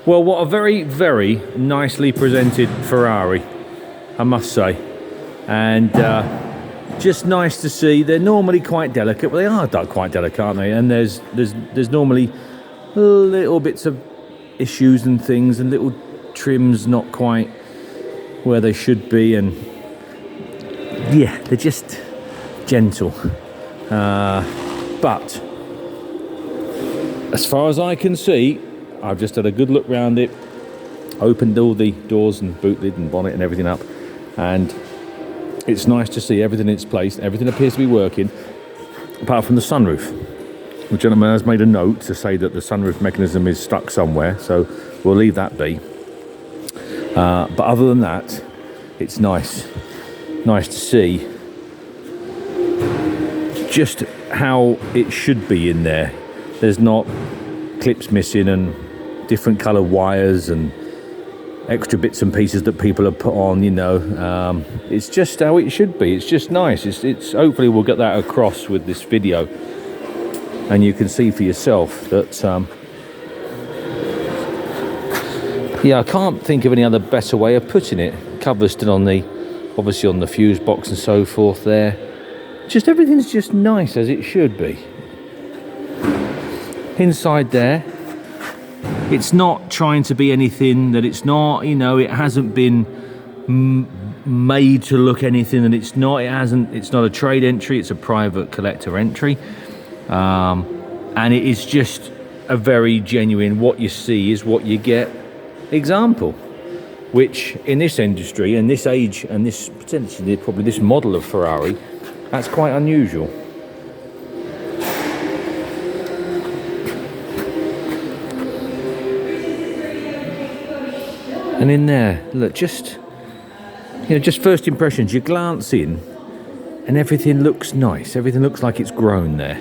Well, what a very, very nicely presented Ferrari, I must say. And just nice to see. They're normally quite delicate. Well, they are quite delicate, aren't they? And there's normally little bits of issues and things, and little trims not quite where they should be. And yeah, they're just gentle. But as far as I can see, I've just had a good look round it, opened all the doors and boot lid and bonnet and everything up, and it's nice to see everything in its place. Everything appears to be working, apart from the sunroof. The gentleman has made a note to say that the sunroof mechanism is stuck somewhere, so we'll leave that be. But other than that, it's nice to see just how it should be in there. There's not clips missing and different colour wires and extra bits and pieces that people have put on, you know. It's just how it should be. It's just nice. It's hopefully we'll get that across with this video, and you can see for yourself that yeah, I can't think of any other better way of putting it. Covers still on the, obviously on the fuse box and so forth there. Just everything's just nice as it should be. Inside there, it's not trying to be anything that it's not, you know. It hasn't been made to look anything that it's not. It's not a trade entry, it's a private collector entry. And it is just a very genuine, what you see is what you get example, which in this industry and this age and this potentially probably this model of Ferrari, that's quite unusual. And in there, look, just, you know, just first impressions, you glance in and everything looks nice. Everything looks like it's grown there.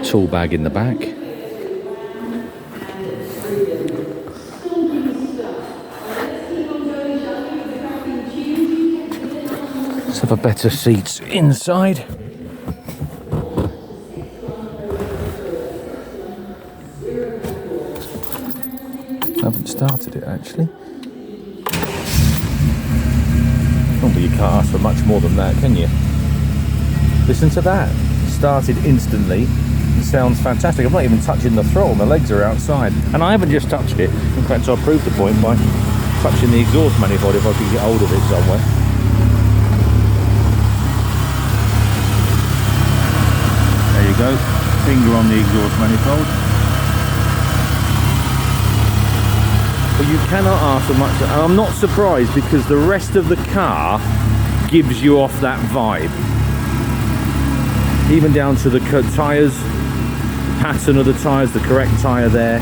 Tool bag in the back. Let's have a better seats inside. I haven't started it actually. Oh, but you can't ask for much more than that, can you? Listen to that. Started instantly. It sounds fantastic. I'm not even touching the throttle. My legs are outside. And I haven't just touched it. In fact, I'll prove the point by touching the exhaust manifold if I can get hold of it somewhere. There you go. Finger on the exhaust manifold. But you cannot ask for much, and I'm not surprised because the rest of the car gives you off that vibe. Even down to the tyres, pattern of the tyres, the correct tyre there.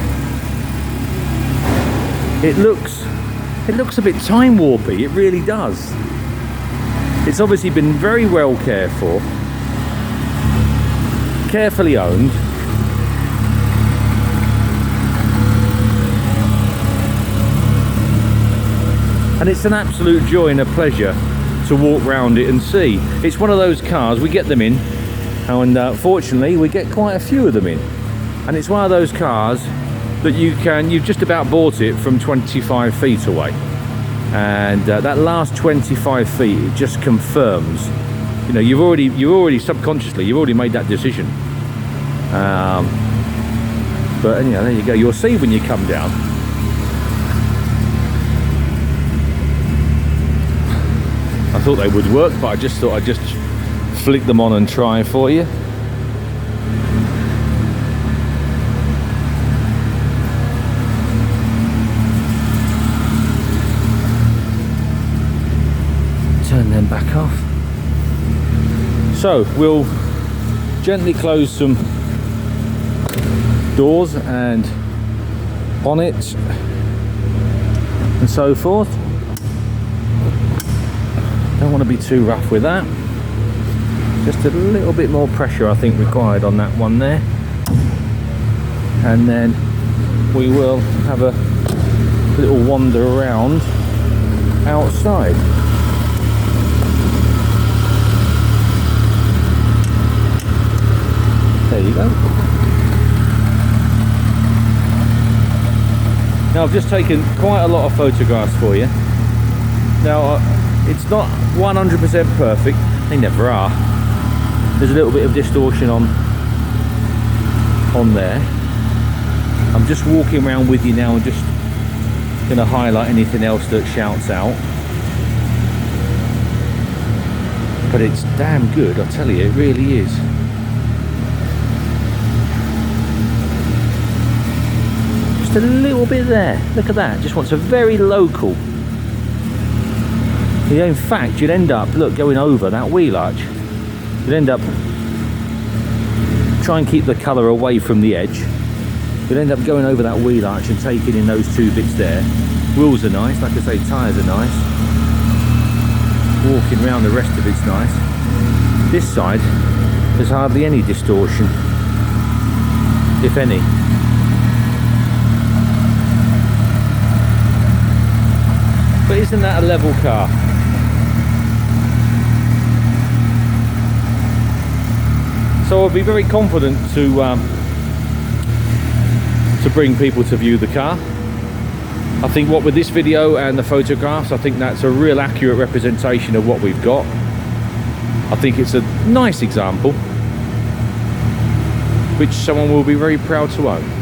It looks a bit time warpy, it really does. It's obviously been very well cared for, carefully owned. And it's an absolute joy and a pleasure to walk round it and see. It's one of those cars, we get them in, and fortunately we get quite a few of them in. And it's one of those cars that you've just about bought it from 25 feet away. And that last 25 feet, it just confirms, you know, you've already subconsciously, you've already made that decision. But you know, there you go, you'll see when you come down. I thought they would work, but I just thought I'd just flick them on and try for you. Turn them back off. So we'll gently close some doors and bonnet and so forth. Don't want to be too rough with that. Just a little bit more pressure I think required on that one there. And then we will have a little wander around outside. There you go. Now I've just taken quite a lot of photographs for you. Now it's not 100% perfect, they never are. There's a little bit of distortion on there. I'm just walking around with you now and just going to highlight anything else that shouts out. But it's damn good, I'll tell you, it really is. Just a little bit there, look at that, just wants a very local. Yeah, in fact, you'd end up, look, going over that wheel arch. You'd end up, try and keep the colour away from the edge. You'd end up going over that wheel arch and taking in those two bits there. Wheels are nice, like I say, tyres are nice. Walking around, the rest of it's nice. This side, there's hardly any distortion, if any. But isn't that a level car? So I'll be very confident to bring people to view the car. I think what with this video and the photographs, I think that's a real accurate representation of what we've got. I think it's a nice example, which someone will be very proud to own.